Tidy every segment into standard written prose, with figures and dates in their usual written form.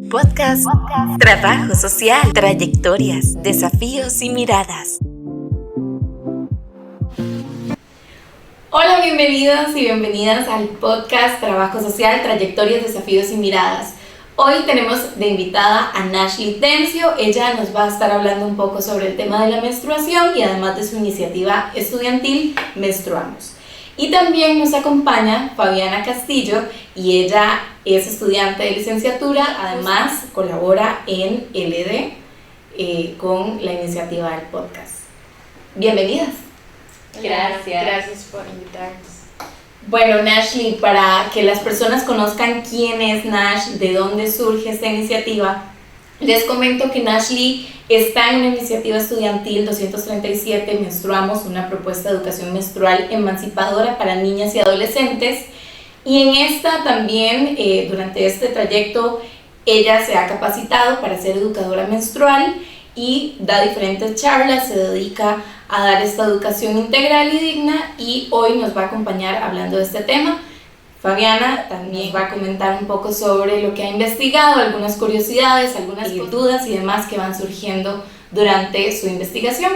Podcast, trabajo social, trayectorias, desafíos y miradas. Hola, bienvenidos y bienvenidas al podcast Trabajo Social, Trayectorias, Desafíos y Miradas. Hoy tenemos de invitada a Nashly Tencio. Ella nos va a estar hablando un poco sobre el tema de la menstruación y además de su iniciativa estudiantil Menstruamos. Y también nos acompaña Fabiana Castillo y ella es estudiante de licenciatura, además colabora en LD con la iniciativa del podcast. Bienvenidas. Gracias por invitarnos. Bueno, Nashly, para que las personas conozcan quién es Nash, de dónde surge esta iniciativa, les comento que Nashly está en una iniciativa estudiantil 237, Menstruamos, una propuesta de educación menstrual emancipadora para niñas y adolescentes. Y en esta también, durante este trayecto, ella se ha capacitado para ser educadora menstrual y da diferentes charlas, se dedica a dar esta educación integral y digna, y hoy nos va a acompañar hablando de este tema. Fabiana también va a comentar un poco sobre lo que ha investigado, algunas curiosidades, algunas dudas y demás que van surgiendo durante su investigación.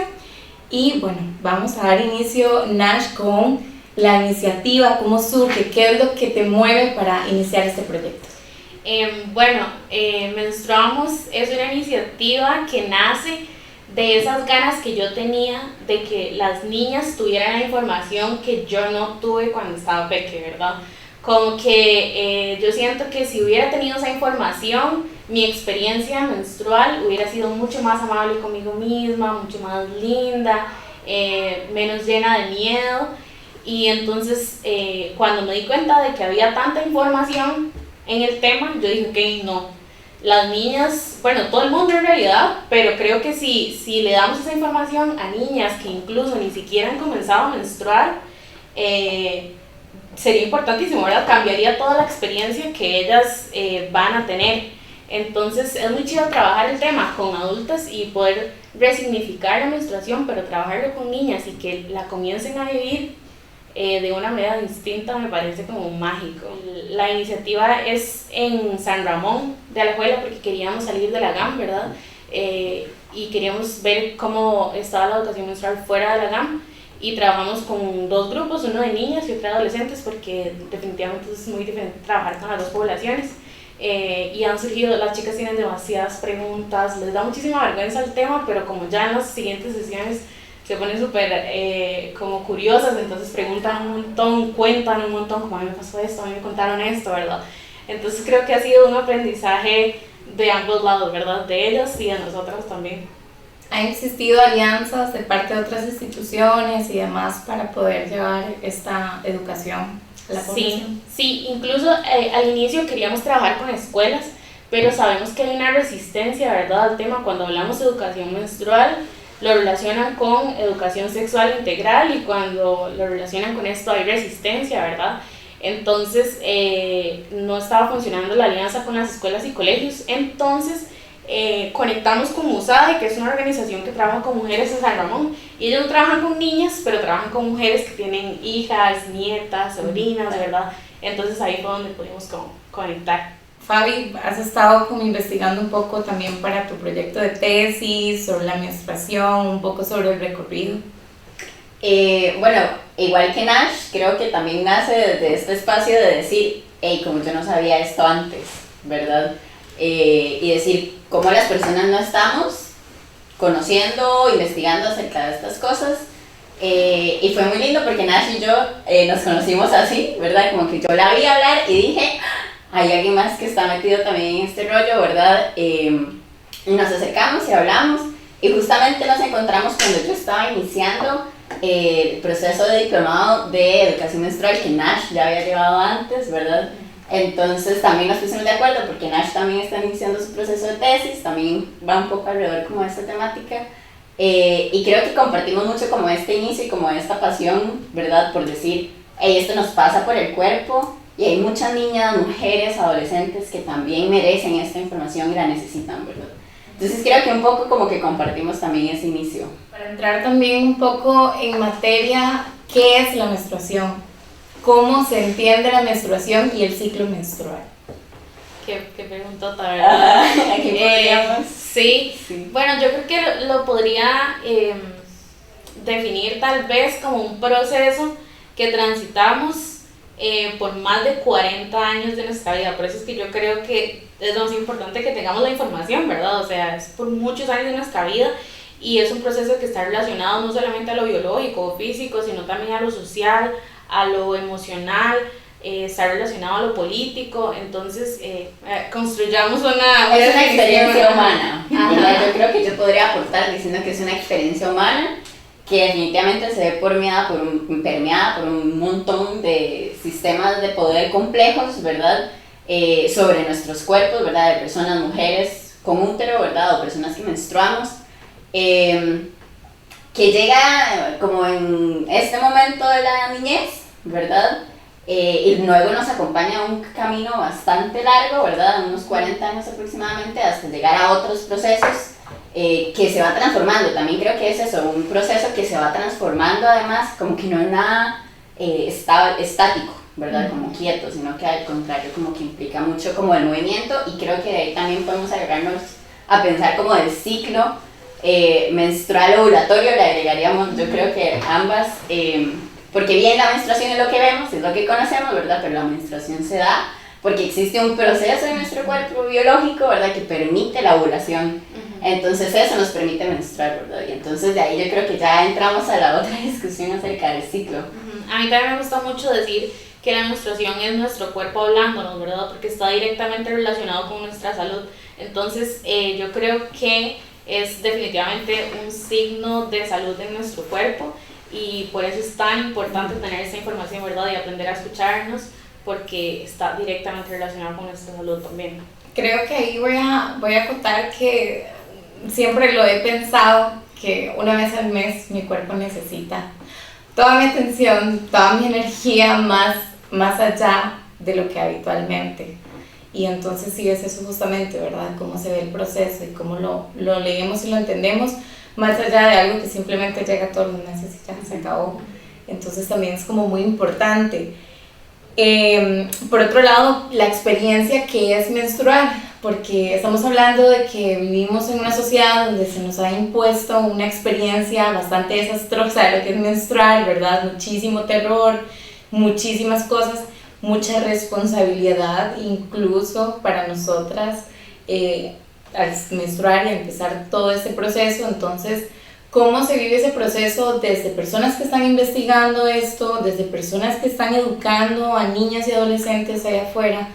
Y bueno, vamos a dar inicio, Nash, con la iniciativa, cómo surge, qué es lo que te mueve para iniciar este proyecto. Menstruamos es una iniciativa que nace de esas ganas que yo tenía de que las niñas tuvieran la información que yo no tuve cuando estaba pequeña, ¿verdad? Como que yo siento que si hubiera tenido esa información, mi experiencia menstrual hubiera sido mucho más amable conmigo misma, mucho más linda, menos llena de miedo. Y entonces cuando me di cuenta de que había tanta información en el tema, yo dije, ok, no, las niñas, bueno, todo el mundo en realidad, pero creo que si le damos esa información a niñas que incluso ni siquiera han comenzado a menstruar, sería importantísimo, ¿verdad? Cambiaría toda la experiencia que ellas van a tener. Entonces es muy chido trabajar el tema con adultas y poder resignificar la menstruación, pero trabajarlo con niñas y que la comiencen a vivir de una manera distinta me parece como mágico. La iniciativa es en San Ramón de Alajuela porque queríamos salir de la GAM, ¿verdad? Y queríamos ver cómo estaba la educación menstrual fuera de la GAM, y trabajamos con dos grupos, uno de niñas y otro de adolescentes, porque definitivamente es muy diferente trabajar con las dos poblaciones. Y han surgido, las chicas tienen demasiadas preguntas, les da muchísima vergüenza el tema, pero como ya en las siguientes sesiones se ponen súper como curiosas, entonces preguntan un montón, cuentan un montón, como a mí me pasó esto, a mí me contaron esto, ¿verdad? Entonces creo que ha sido un aprendizaje de ambos lados, ¿verdad? De ellos y de nosotros también. ¿Han existido alianzas de parte de otras instituciones y demás para poder llevar esta educación a la población? Sí, incluso al inicio queríamos trabajar con escuelas, pero sabemos que hay una resistencia, ¿verdad?, al tema. Cuando hablamos de educación menstrual, lo relacionan con educación sexual integral, y cuando lo relacionan con esto hay resistencia, ¿verdad? Entonces no estaba funcionando la alianza con las escuelas y colegios. Entonces conectamos con USADE, que es una organización que trabaja con mujeres en San Ramón, y ellos no trabajan con niñas, pero trabajan con mujeres que tienen hijas, nietas, sobrinas, ¿verdad? Entonces ahí fue donde pudimos conectar. Fabi, has estado como investigando un poco también para tu proyecto de tesis sobre la menstruación, un poco sobre el recorrido. Bueno, igual que Nash, creo que también nace desde este espacio de decir, hey, como yo no sabía esto antes, ¿verdad? Y decir cómo las personas no estamos conociendo, investigando acerca de estas cosas. Y fue muy lindo porque Nash y yo nos conocimos así, ¿verdad? Como que yo la vi hablar y dije, hay alguien más que está metido también en este rollo, ¿verdad? Y nos acercamos y hablamos, y justamente nos encontramos cuando yo estaba iniciando el proceso de diplomado de educación menstrual que Nash ya había llevado antes, ¿verdad? Entonces también nos pusimos de acuerdo porque Nash también está iniciando su proceso de tesis, también va un poco alrededor como de esta temática, y creo que compartimos mucho como este inicio y como esta pasión, ¿verdad? Por decir, hey, esto nos pasa por el cuerpo, y hay muchas niñas, mujeres, adolescentes que también merecen esta información y la necesitan, ¿verdad? Entonces creo que un poco como que compartimos también ese inicio. Para entrar también un poco en materia, ¿qué es la menstruación? ¿Cómo se entiende la menstruación y el ciclo menstrual? qué preguntota, ¿verdad? Aquí podríamos. Sí. Bueno, yo creo que lo podría definir tal vez como un proceso que transitamos por más de 40 años de nuestra vida. Por eso es que yo creo que es lo más importante que tengamos la información, ¿verdad? O sea, es por muchos años de nuestra vida y es un proceso que está relacionado no solamente a lo biológico o físico, sino también a lo social, a lo emocional, está relacionado a lo político. Entonces construyamos una es una experiencia humana, ¿verdad? Ajá. Yo creo que yo podría aportar diciendo que es una experiencia humana que definitivamente se ve permeada por un montón de sistemas de poder complejos, ¿verdad? Sobre nuestros cuerpos, ¿verdad? De personas, mujeres con útero, ¿verdad? O personas que menstruamos, que llega como en este momento de la niñez, ¿verdad? Y luego nos acompaña un camino bastante largo, ¿verdad? Unos 40 años aproximadamente, hasta llegar a otros procesos que se va transformando. También creo que es eso, un proceso que se va transformando, además, como que no es nada estático, ¿verdad? Como quieto, sino que al contrario, como que implica mucho como el movimiento, y creo que de ahí también podemos agregarnos a pensar como del ciclo menstrual ovulatorio, le agregaríamos, yo creo que ambas, porque bien la menstruación es lo que vemos, es lo que conocemos, ¿verdad? Pero la menstruación se da porque existe un proceso en nuestro cuerpo biológico, ¿verdad? Que permite la ovulación. Entonces eso nos permite menstruar, ¿verdad? Y entonces de ahí yo creo que ya entramos a la otra discusión acerca del ciclo. A mí también me gusta mucho decir que la menstruación es nuestro cuerpo hablándonos, ¿verdad? Porque está directamente relacionado con nuestra salud. Entonces yo creo que es definitivamente un signo de salud en nuestro cuerpo, y por eso es tan importante tener esa información, ¿verdad? Y aprender a escucharnos, porque está directamente relacionado con nuestra salud también. Creo que ahí voy a contar que siempre lo he pensado, que una vez al mes mi cuerpo necesita toda mi atención, toda mi energía, más allá de lo que habitualmente. Y entonces sí es eso justamente, ¿verdad? Cómo se ve el proceso y cómo lo leemos y lo entendemos, más allá de algo que simplemente llega todos los meses y ya se acabó. Entonces también es como muy importante. Por otro lado, la experiencia que es menstruar, porque estamos hablando de que vivimos en una sociedad donde se nos ha impuesto una experiencia bastante desastrosa de lo que es menstruar, ¿verdad? Muchísimo terror, muchísimas cosas, mucha responsabilidad incluso para nosotras al menstruar y empezar todo este proceso. Entonces, ¿cómo se vive ese proceso desde personas que están investigando esto, desde personas que están educando a niñas y adolescentes allá afuera?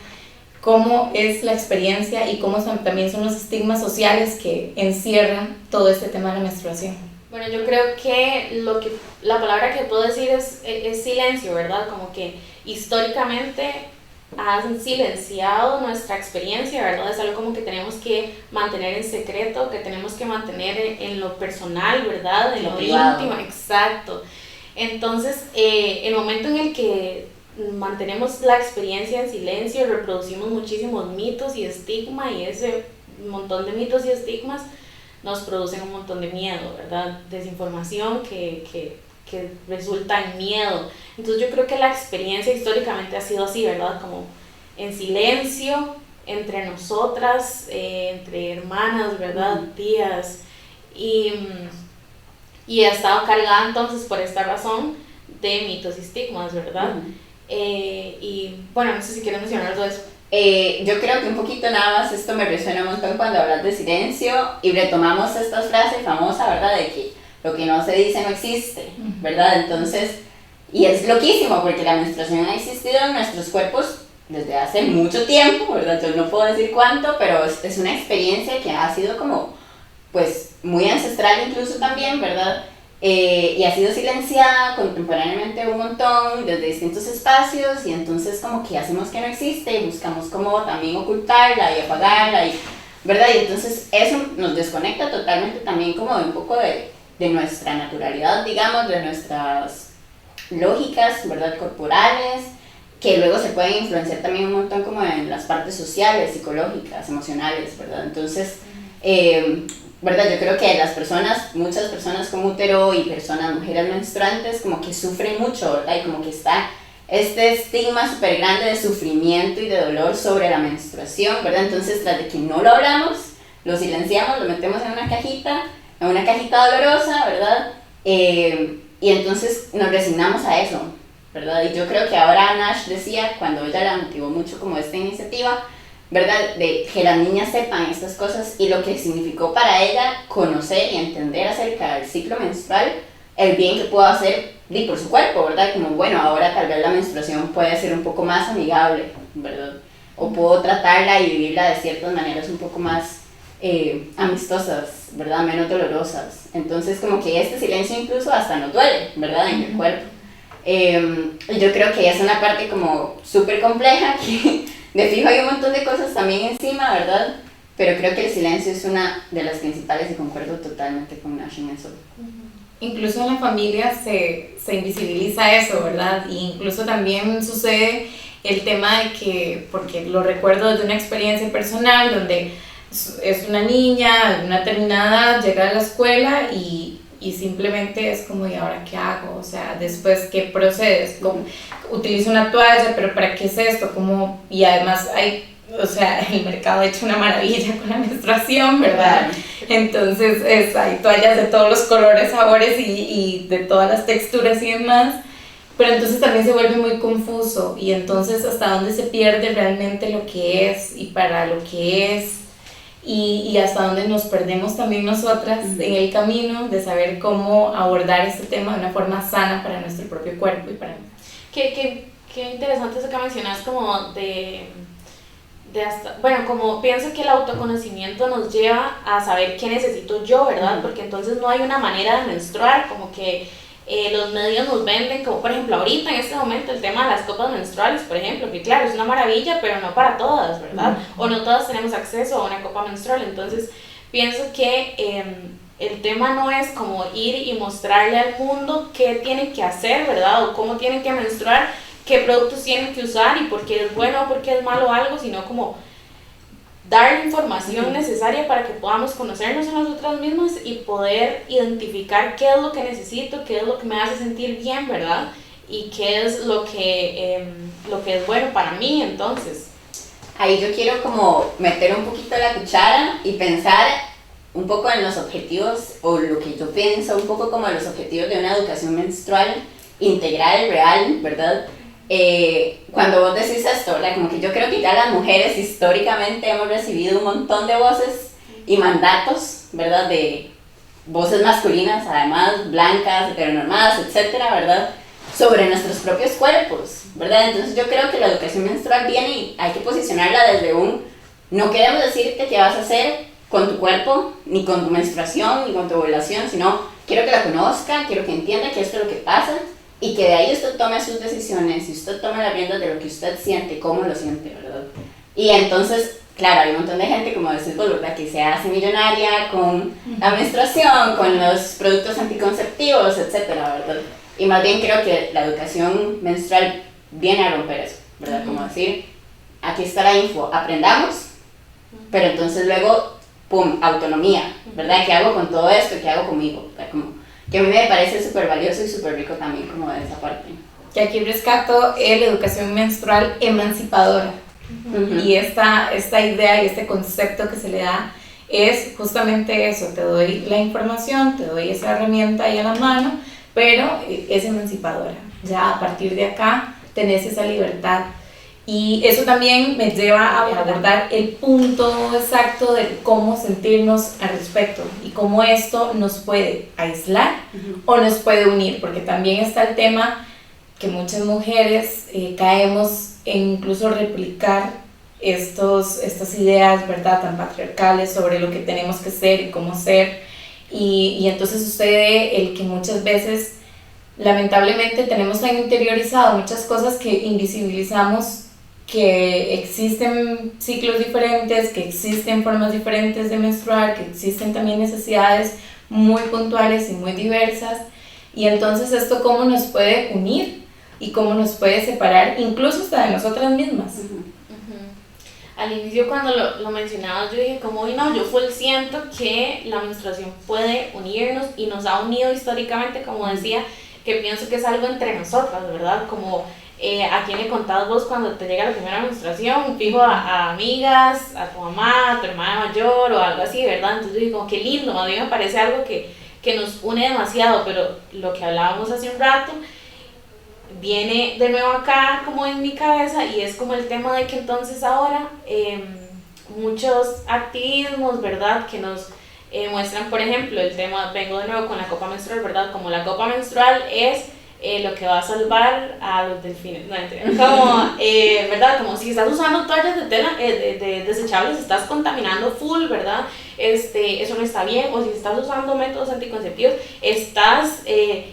¿Cómo es la experiencia y cómo también son los estigmas sociales que encierran todo este tema de la menstruación? Bueno, yo creo que la palabra que puedo decir es silencio, ¿verdad? Como que históricamente han silenciado nuestra experiencia, ¿verdad? Es algo como que tenemos que mantener en secreto, que tenemos que mantener en lo personal, ¿verdad? En lo íntimo, exacto. Entonces, el momento en el que mantenemos la experiencia en silencio, reproducimos muchísimos mitos y estigmas, y ese montón de mitos y estigmas nos producen un montón de miedo, ¿verdad? Desinformación que resulta en miedo. Entonces yo creo que la experiencia históricamente ha sido así, ¿verdad? Como en silencio, entre nosotras, entre hermanas, ¿verdad? Tías, y ha estado cargada entonces por esta razón de mitos y estigmas, ¿verdad? Y bueno, no sé si quieren mencionar algo de eso. Yo creo que un poquito nada más, esto me resuena un montón cuando hablas de silencio y retomamos esta frase famosa, ¿verdad? De que lo que no se dice no existe, ¿verdad? Entonces, y es loquísimo porque la menstruación ha existido en nuestros cuerpos desde hace mucho tiempo, ¿verdad? Yo no puedo decir cuánto, pero es una experiencia que ha sido como, pues, muy ancestral incluso también, ¿verdad? Y ha sido silenciada contemporáneamente un montón desde distintos espacios, y entonces como que hacemos que no existe y buscamos como también ocultarla y apagarla, ¿verdad? Y entonces eso nos desconecta totalmente también como de un poco de nuestra naturalidad, digamos, de nuestras lógicas, ¿verdad? Corporales, que luego se pueden influenciar también un montón como en las partes sociales, psicológicas, emocionales, ¿verdad? Entonces, ¿verdad? Yo creo que muchas personas con útero y mujeres menstruantes como que sufren mucho, ¿verdad? Y como que está este estigma súper grande de sufrimiento y de dolor sobre la menstruación, ¿verdad? Entonces, tras de que no lo hablamos, lo silenciamos, lo metemos en una cajita dolorosa, ¿verdad? Y entonces nos resignamos a eso, ¿verdad? Y yo creo que ahora Nash decía, cuando ella la motivó mucho como esta iniciativa, ¿verdad? De que las niñas sepan estas cosas y lo que significó para ella conocer y entender acerca del ciclo menstrual, el bien que puedo hacer por su cuerpo, ¿verdad? Como, bueno, ahora tal vez la menstruación puede ser un poco más amigable, ¿verdad? O puedo tratarla y vivirla de ciertas maneras un poco más amistosas, ¿verdad? Menos dolorosas. Entonces, como que este silencio incluso hasta nos duele, ¿verdad? En el cuerpo. Yo creo que es una parte como súper compleja, que de fijo hay un montón de cosas también encima, ¿verdad? Pero creo que el silencio es una de las principales y concuerdo totalmente con Nash en eso. Incluso en la familia se invisibiliza eso, ¿verdad? Y incluso también sucede el tema de que, porque lo recuerdo de una experiencia personal donde es una niña de una determinada edad, llega a la escuela y simplemente es como, ¿y ahora qué hago? O sea, después, ¿qué procedes? Utilizo una toalla, pero ¿para qué es esto? ¿Cómo? Y además hay, o sea, el mercado ha hecho una maravilla con la menstruación, ¿verdad? Entonces hay toallas de todos los colores, sabores y de todas las texturas y demás, pero entonces también se vuelve muy confuso y entonces hasta dónde se pierde realmente lo que es y para lo que es y hasta dónde nos perdemos también nosotras en el camino de saber cómo abordar este tema de una forma sana para nuestro propio cuerpo y para... Qué interesante eso que mencionas como de hasta, bueno, como pienso que el autoconocimiento nos lleva a saber qué necesito yo, ¿verdad? Porque entonces no hay una manera de menstruar, como que los medios nos venden, como por ejemplo ahorita en este momento el tema de las copas menstruales, por ejemplo, que claro, es una maravilla, pero no para todas, ¿verdad? O no todas tenemos acceso a una copa menstrual, entonces pienso que el tema no es como ir y mostrarle al mundo qué tienen que hacer, ¿verdad? O cómo tienen que menstruar, qué productos tienen que usar y por qué es bueno o por qué es malo algo, sino como dar la información necesaria para que podamos conocernos a nosotras mismas y poder identificar qué es lo que necesito, qué es lo que me hace sentir bien, ¿verdad? Y qué es lo que es bueno para mí, entonces. Ahí yo quiero como meter un poquito la cuchara y pensar un poco en los objetivos, o lo que yo pienso un poco como los objetivos de una educación menstrual integral, real, ¿verdad? Cuando vos decís esto, ¿verdad? Como que yo creo que ya las mujeres históricamente hemos recibido un montón de voces y mandatos, ¿verdad? De voces masculinas, además, blancas, heteronormadas, etcétera, ¿verdad? Sobre nuestros propios cuerpos, ¿verdad? Entonces yo creo que la educación menstrual viene y hay que posicionarla desde no queremos decirte qué vas a hacer con tu cuerpo, ni con tu menstruación, ni con tu ovulación, sino quiero que la conozca, quiero que entienda que esto es lo que pasa, y que de ahí usted tome sus decisiones y usted tome las riendas de lo que usted siente, cómo lo siente, ¿verdad? Y entonces, claro, hay un montón de gente, como decís vos, ¿verdad? Que se hace millonaria con la menstruación, con los productos anticonceptivos, etcétera, ¿verdad? Y más bien creo que la educación menstrual viene a romper eso, ¿verdad? Como decir, aquí está la info, aprendamos, pero entonces luego, pum, autonomía, ¿verdad? ¿Qué hago con todo esto? ¿Qué hago conmigo? ¿Verdad? Como, que a mí me parece súper valioso y súper rico también como de esa parte. Que aquí rescato la educación menstrual emancipadora. Y esta idea y este concepto que se le da es justamente eso, te doy la información, te doy esa herramienta ahí a la mano, pero es emancipadora. Ya a partir de acá tenés esa libertad. Y eso también me lleva a abordar el punto exacto de cómo sentirnos al respecto y cómo esto nos puede aislar o nos puede unir, porque también está el tema que muchas mujeres caemos en incluso replicar estas ideas, ¿verdad?, tan patriarcales sobre lo que tenemos que ser y cómo ser, y entonces sucede el que muchas veces lamentablemente tenemos tan interiorizado muchas cosas que invisibilizamos, que existen ciclos diferentes, que existen formas diferentes de menstruar, que existen también necesidades muy puntuales y muy diversas, y entonces esto cómo nos puede unir y cómo nos puede separar incluso hasta de nosotras mismas. Al inicio cuando lo mencionabas yo dije como, no, yo full siento que la menstruación puede unirnos y nos ha unido históricamente, como decía, que pienso que es algo entre nosotras, ¿verdad? Como ¿A quién le contás vos cuando te llega la primera menstruación? Fijo a amigas, a tu mamá, a tu hermana mayor o algo así, ¿verdad? Entonces yo digo, qué lindo, a mí me parece algo que nos une demasiado, pero lo que hablábamos hace un rato viene de nuevo acá como en mi cabeza y es como el tema de que entonces ahora muchos activismos, ¿verdad? Que nos muestran, por ejemplo, el tema, vengo de nuevo con la copa menstrual, ¿verdad? Como la copa menstrual es lo que va a salvar a los delfines, no, como, ¿verdad? Como si estás usando toallas de tela de desechables, estás contaminando full, ¿verdad? Eso no está bien, o si estás usando métodos anticonceptivos, estás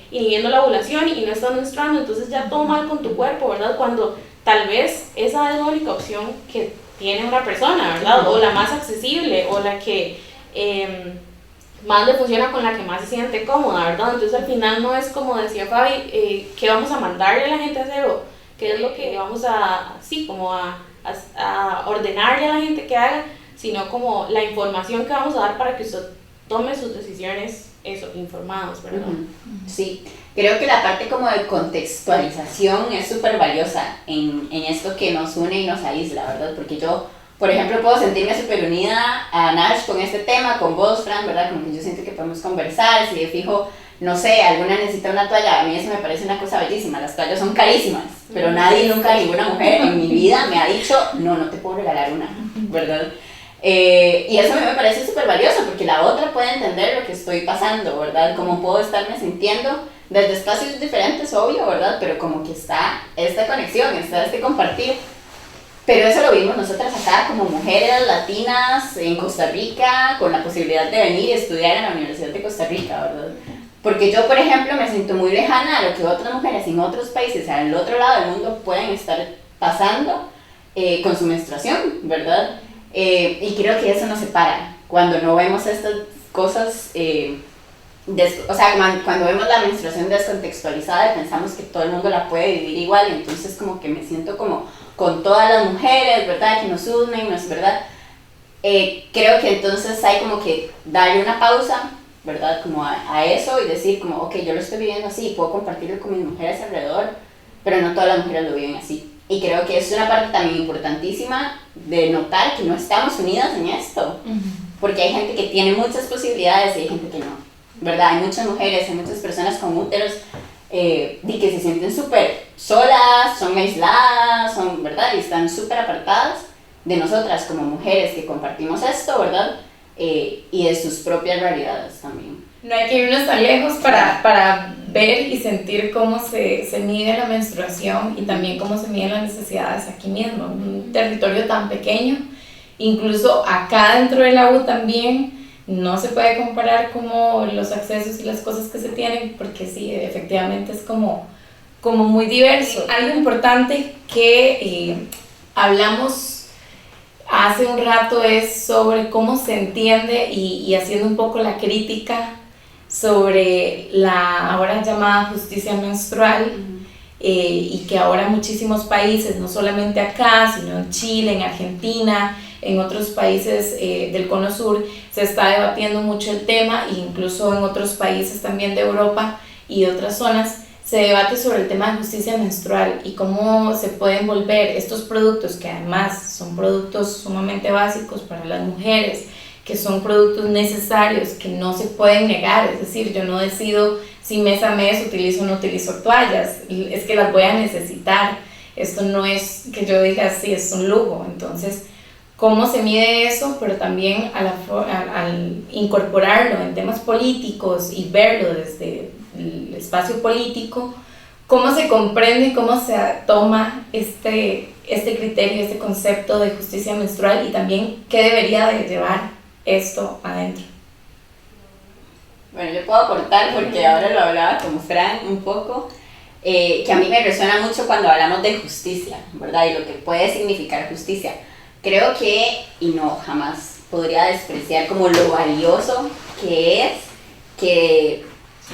inhibiendo la ovulación y no estás menstruando, entonces ya todo mal con tu cuerpo, ¿verdad? Cuando tal vez esa es la única opción que tiene una persona, ¿verdad? O la más accesible, o la que más le funciona, con la que más se siente cómoda, ¿verdad? Entonces al final no es como decía Fabi, qué vamos a mandarle a la gente a hacer o qué es lo que vamos a, sí, como a ordenarle a la gente que haga, sino como la información que vamos a dar para que usted tome sus decisiones, informados, ¿verdad? Sí, creo que la parte como de contextualización es súper valiosa en esto que nos une y nos aísla, ¿verdad? Porque yo, por ejemplo, puedo sentirme súper unida a Nash con este tema, con vos, Fran, ¿verdad? Como que yo siento que podemos conversar, si de fijo, no sé, alguna necesita una toalla, a mí eso me parece una cosa bellísima, las toallas son carísimas, pero nadie, nunca, ninguna mujer en mi vida me ha dicho, no te puedo regalar una, ¿verdad? Y eso a mí me parece súper valioso, porque la otra puede entender lo que estoy pasando, ¿verdad? Cómo puedo estarme sintiendo desde espacios diferentes, obvio, ¿verdad? Pero como que está esta conexión, está este compartir. Pero eso lo vimos nosotras acá como mujeres latinas en Costa Rica, con la posibilidad de venir y estudiar en la Universidad de Costa Rica, ¿verdad? Porque yo, por ejemplo, me siento muy lejana a lo que otras mujeres en otros países, al otro lado del mundo, pueden estar pasando con su menstruación, ¿verdad? Y creo que eso nos separa, cuando no vemos estas cosas, o sea, cuando vemos la menstruación descontextualizada y pensamos que todo el mundo la puede vivir igual, y entonces como que me siento como con todas las mujeres, ¿verdad? Que nos unen, ¿verdad? Creo que entonces hay como que darle una pausa, ¿verdad? Como a eso y decir como, ok, yo lo estoy viviendo así, puedo compartirlo con mis mujeres alrededor, pero no todas las mujeres lo viven así. Y creo que es una parte también importantísima de notar que no estamos unidas en esto, porque hay gente que tiene muchas posibilidades y hay gente que no, ¿verdad? Hay muchas mujeres, hay muchas personas con úteros y que se sienten súper solas, son aisladas, ¿verdad? Y están súper apartadas de nosotras como mujeres que compartimos esto, ¿verdad? Y de sus propias realidades también. No hay que irnos tan lejos para ver y sentir cómo se mide la menstruación y también cómo se miden las necesidades aquí mismo, en un territorio tan pequeño. Incluso acá dentro de la U también no se puede comparar como los accesos y las cosas que se tienen, porque sí, efectivamente es como muy diverso. Algo importante que hablamos hace un rato es sobre cómo se entiende y haciendo un poco la crítica sobre la ahora llamada justicia menstrual, y que ahora muchísimos países, no solamente acá, sino en Chile, en Argentina, en otros países del Cono Sur, se está debatiendo mucho el tema, e incluso en otros países también de Europa y de otras zonas, se debate sobre el tema de justicia menstrual y cómo se pueden volver estos productos, que además son productos sumamente básicos para las mujeres, que son productos necesarios, que no se pueden negar. Es decir, yo no decido si mes a mes utilizo o no utilizo toallas, es que las voy a necesitar. Esto no es que yo diga sí, es un lujo. Entonces, ¿cómo se mide eso? Pero también al incorporarlo en temas políticos y verlo desde el espacio político, ¿cómo se comprende y cómo se toma este criterio, este concepto de justicia menstrual, y también qué debería de llevar esto adentro? Bueno, yo puedo aportar porque ahora lo hablaba con Fran un poco, que a mí me resuena mucho cuando hablamos de justicia, ¿verdad? Y lo que puede significar justicia. Creo que, y no jamás podría despreciar como lo valioso que es que,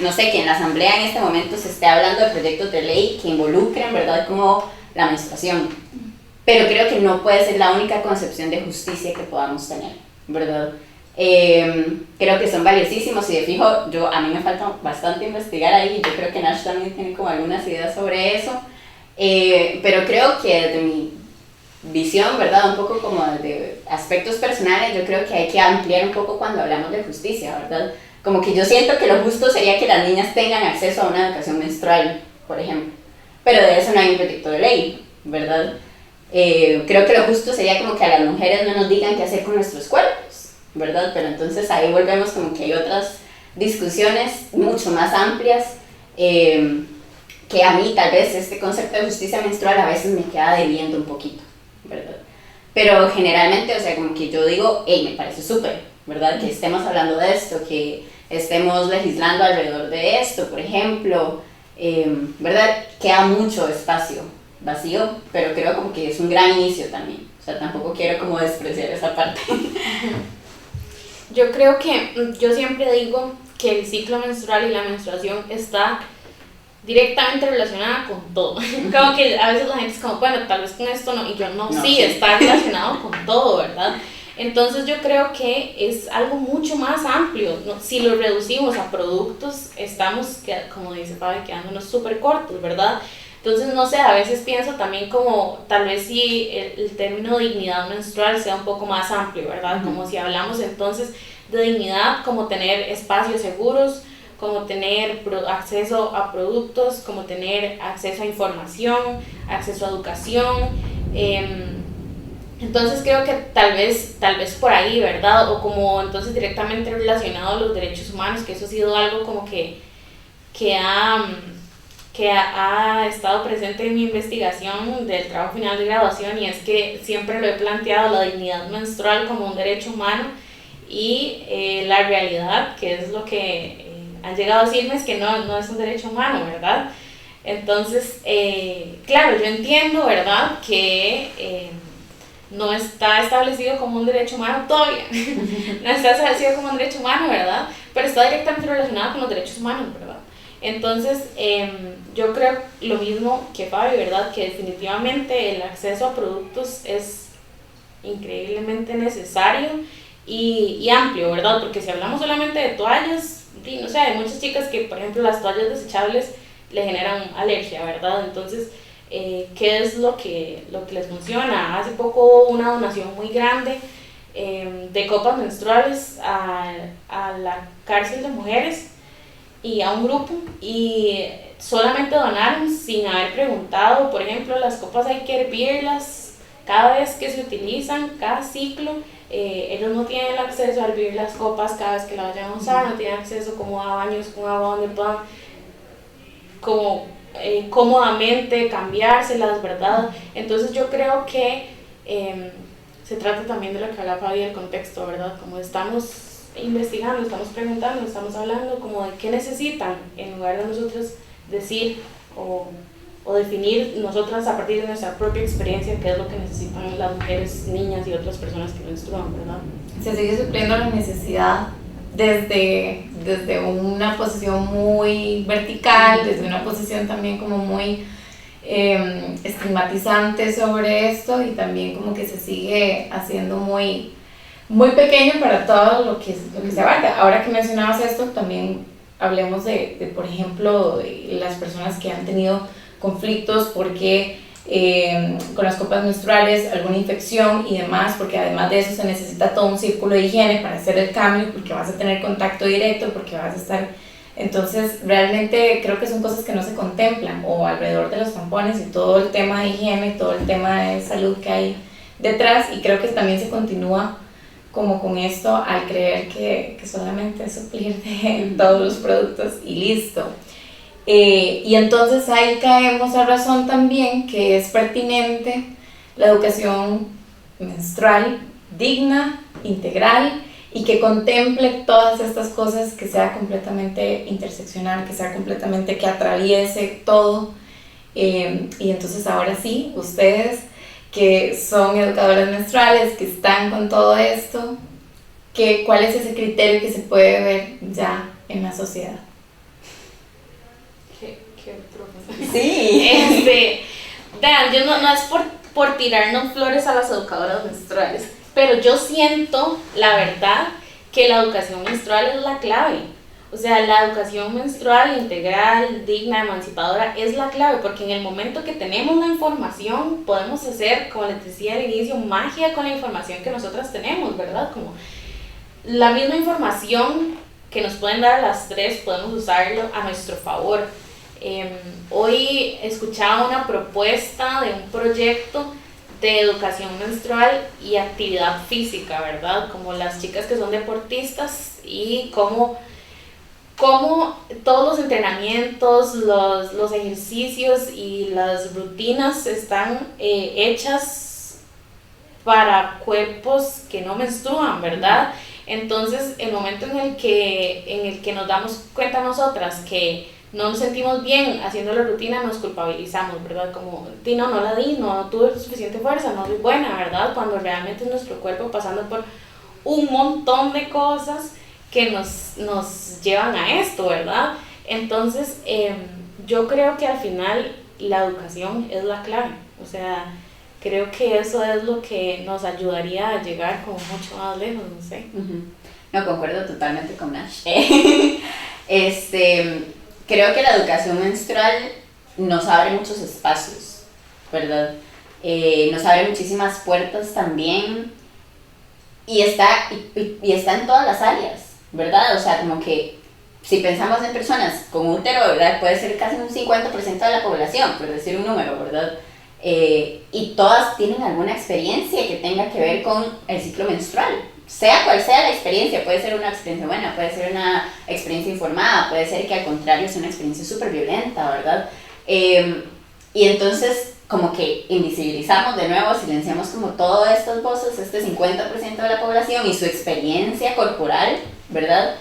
no sé, que en la asamblea en este momento se esté hablando de proyectos de ley que involucren, ¿verdad?, como la menstruación. Pero creo que no puede ser la única concepción de justicia que podamos tener, ¿verdad? Creo que son valiosísimos y de fijo, a mí me falta bastante investigar ahí, yo creo que Nash también tiene como algunas ideas sobre eso, Pero creo que desde mi visión, ¿verdad? Un poco como de aspectos personales, yo creo que hay que ampliar un poco cuando hablamos de justicia, ¿verdad? Como que yo siento que lo justo sería que las niñas tengan acceso a una educación menstrual, por ejemplo. Pero de eso no hay un proyecto de ley, ¿verdad? Creo que lo justo sería como que a las mujeres no nos digan qué hacer con nuestros cuerpos, ¿verdad? Pero entonces ahí volvemos como que hay otras discusiones mucho más amplias, que a mí tal vez este concepto de justicia menstrual a veces me queda debiendo un poquito, ¿verdad? Pero generalmente, o sea, como que yo digo, hey, me parece súper, ¿verdad? Que estemos hablando de esto, que estemos legislando alrededor de esto, por ejemplo, ¿verdad? Queda mucho espacio vacío, pero creo como que es un gran inicio también, o sea, tampoco quiero como despreciar esa parte. Yo creo que, yo siempre digo que el ciclo menstrual y la menstruación está directamente relacionada con todo. Como que a veces la gente es como, bueno, tal vez con esto no, y yo no, sí, sí, está relacionado con todo, ¿verdad? Entonces yo creo que es algo mucho más amplio, ¿no? Si lo reducimos a productos, estamos, como dice Fabi, quedándonos súper cortos, ¿verdad? Entonces, no sé, a veces pienso también como, tal vez si el término dignidad menstrual sea un poco más amplio, ¿verdad? Como si hablamos entonces de dignidad, como tener espacios seguros, como tener acceso a productos, como tener acceso a información, acceso a educación. Entonces creo que tal vez por ahí, ¿verdad? O como entonces directamente relacionado a los derechos humanos, que eso ha sido algo como que ha estado presente en mi investigación del trabajo final de graduación, y es que siempre lo he planteado la dignidad menstrual como un derecho humano, y la realidad, que es lo que han llegado a decirme, es que no es un derecho humano, ¿verdad? Entonces, claro, yo entiendo, ¿verdad?, que no está establecido como un derecho humano todavía, no está establecido como un derecho humano, ¿verdad?, pero está directamente relacionado con los derechos humanos, ¿verdad? Entonces, yo creo lo mismo que Fabi, ¿verdad?, que definitivamente el acceso a productos es increíblemente necesario y amplio, ¿verdad? Porque si hablamos solamente de toallas, no sé, hay muchas chicas que, por ejemplo, las toallas desechables le generan alergia, ¿verdad? Entonces, ¿qué es lo que les funciona? Hace poco hubo una donación muy grande de copas menstruales a la cárcel de mujeres y a un grupo, y solamente donaron sin haber preguntado. Por ejemplo, las copas hay que hervirlas cada vez que se utilizan, cada ciclo. Ellos no tienen el acceso a hervir las copas cada vez que la vayan a usar, no tienen acceso como a baños con agua donde puedan como cómodamente cambiárselas, ¿verdad? Entonces yo creo que se trata también de lo que hablaba Fabi, del contexto, ¿verdad? Como estamos investigando, estamos preguntando, estamos hablando como de qué necesitan, en lugar de nosotros decir o definir nosotras a partir de nuestra propia experiencia qué es lo que necesitan las mujeres, niñas y otras personas que menstruan, ¿verdad? Se sigue supliendo la necesidad desde una posición muy vertical, desde una posición también como muy estigmatizante sobre esto, y también como que se sigue haciendo muy pequeño para todo lo que se abarca. Ahora que mencionabas esto, también hablemos de por ejemplo, de las personas que han tenido conflictos porque con las copas menstruales, alguna infección y demás, porque además de eso se necesita todo un círculo de higiene para hacer el cambio, porque vas a tener contacto directo, porque vas a estar... Entonces, realmente creo que son cosas que no se contemplan, o alrededor de los tampones y todo el tema de higiene, todo el tema de salud que hay detrás, y creo que también se continúa como con esto al creer que solamente es suplir de todos los productos y listo. Y entonces ahí caemos a razón también que es pertinente la educación menstrual digna, integral, y que contemple todas estas cosas, que sea completamente interseccional, que sea completamente, que atraviese todo. Y entonces ahora sí, ustedes que son educadoras menstruales, que están con todo esto, ¿cuál es ese criterio que se puede ver ya en la sociedad? Qué profundo. Sí. Vean, yo no es por tirarnos flores a las educadoras menstruales, pero yo siento, la verdad, que la educación menstrual es la clave. O sea, la educación menstrual integral, digna, emancipadora es la clave, porque en el momento que tenemos la información podemos hacer, como les decía al inicio, magia con la información que nosotras tenemos, ¿verdad? Como la misma información que nos pueden dar a las tres, podemos usarlo a nuestro favor. Hoy escuchaba una propuesta de un proyecto de educación menstrual y actividad física, ¿verdad? Como las chicas que son deportistas y cómo todos los entrenamientos, los ejercicios y las rutinas están hechas para cuerpos que no menstruan, ¿verdad? Entonces, el momento en el que nos damos cuenta nosotras que no nos sentimos bien haciendo la rutina, nos culpabilizamos, ¿verdad? Como, no la di, no tuve suficiente fuerza, no soy buena, ¿verdad? Cuando realmente es nuestro cuerpo pasando por un montón de cosas que nos llevan a esto, ¿verdad? Entonces, yo creo que al final la educación es la clave, o sea, creo que eso es lo que nos ayudaría a llegar como mucho más lejos, no sé. No, concuerdo totalmente con Nash. Creo que la educación menstrual nos abre muchos espacios, ¿verdad? Nos abre muchísimas puertas también y está en todas las áreas, ¿verdad? O sea, como que si pensamos en personas con útero, ¿verdad? Puede ser casi un 50% de la población, por decir un número, ¿verdad? Y todas tienen alguna experiencia que tenga que ver con el ciclo menstrual. Sea cual sea la experiencia, puede ser una experiencia buena, puede ser una experiencia informada, puede ser que al contrario sea una experiencia súper violenta, ¿verdad? Y entonces como que invisibilizamos de nuevo, silenciamos como todas estas voces, este 50% de la población y su experiencia corporal, ¿verdad?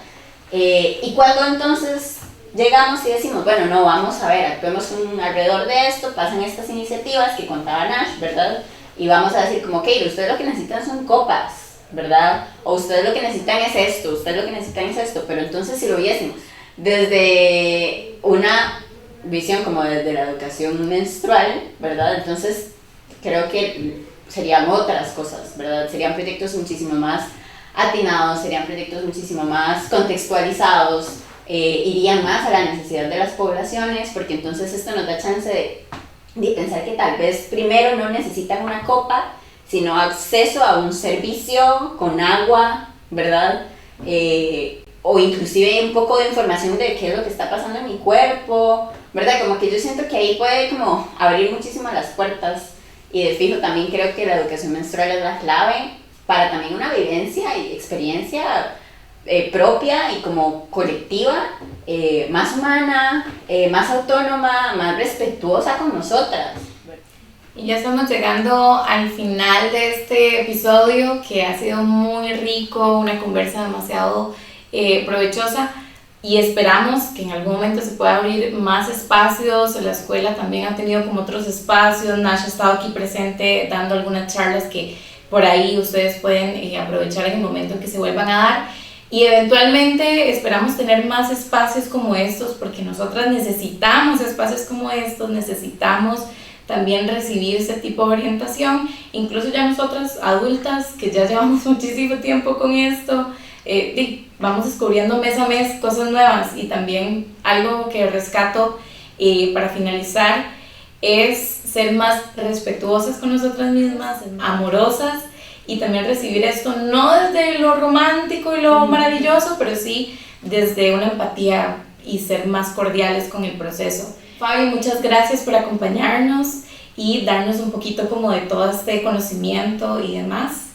Y cuando entonces llegamos y decimos, bueno, no, vamos a ver, actuemos alrededor de esto, pasan estas iniciativas que contaba Nash, ¿verdad? Y vamos a decir como, ok, ustedes lo que necesitan son copas, ¿verdad? O ustedes lo que necesitan es esto, ustedes lo que necesitan es esto, pero entonces si lo viésemos desde una visión como desde la educación menstrual, ¿verdad? Entonces creo que serían otras cosas, ¿verdad? Serían proyectos muchísimo más atinados, serían proyectos muchísimo más contextualizados, irían más a la necesidad de las poblaciones, porque entonces esto nos da chance de pensar que tal vez primero no necesitan una copa, sino acceso a un servicio con agua, ¿verdad? O inclusive un poco de información de qué es lo que está pasando en mi cuerpo, ¿verdad? Como que yo siento que ahí puede como abrir muchísimo las puertas, y de fijo también creo que la educación menstrual es la clave para también una vivencia y experiencia propia y como colectiva, más humana, más autónoma, más respetuosa con nosotras. Y ya estamos llegando al final de este episodio, que ha sido muy rico, una conversa demasiado provechosa, y esperamos que en algún momento se pueda abrir más espacios. La escuela también ha tenido como otros espacios. Nash ha estado aquí presente dando algunas charlas que por ahí ustedes pueden aprovechar en el momento en que se vuelvan a dar, y eventualmente esperamos tener más espacios como estos, porque nosotras necesitamos espacios como estos, necesitamos también recibir ese tipo de orientación. Incluso ya nosotras adultas que ya llevamos muchísimo tiempo con esto, vamos descubriendo mes a mes cosas nuevas. Y también algo que rescato para finalizar es ser más respetuosas con nosotras mismas, amorosas, y también recibir esto no desde lo romántico y lo maravilloso, pero sí desde una empatía y ser más cordiales con el proceso. Fabi, muchas gracias por acompañarnos y darnos un poquito como de todo este conocimiento y demás.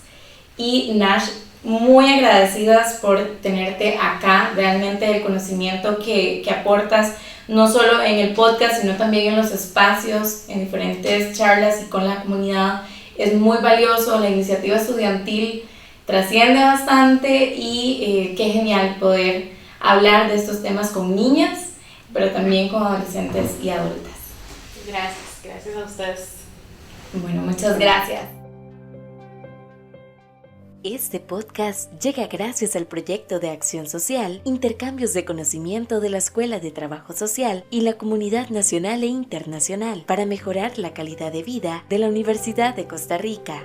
Y Nash, muy agradecidas por tenerte acá. Realmente el conocimiento que aportas, no solo en el podcast, sino también en los espacios, en diferentes charlas y con la comunidad, es muy valioso. La iniciativa estudiantil trasciende bastante, y qué genial poder hablar de estos temas con niñas, pero también con adolescentes y adultas. Gracias a ustedes. Bueno, muchas gracias. Este podcast llega gracias al proyecto de acción social, intercambios de conocimiento de la Escuela de Trabajo Social y la comunidad nacional e internacional para mejorar la calidad de vida de la Universidad de Costa Rica.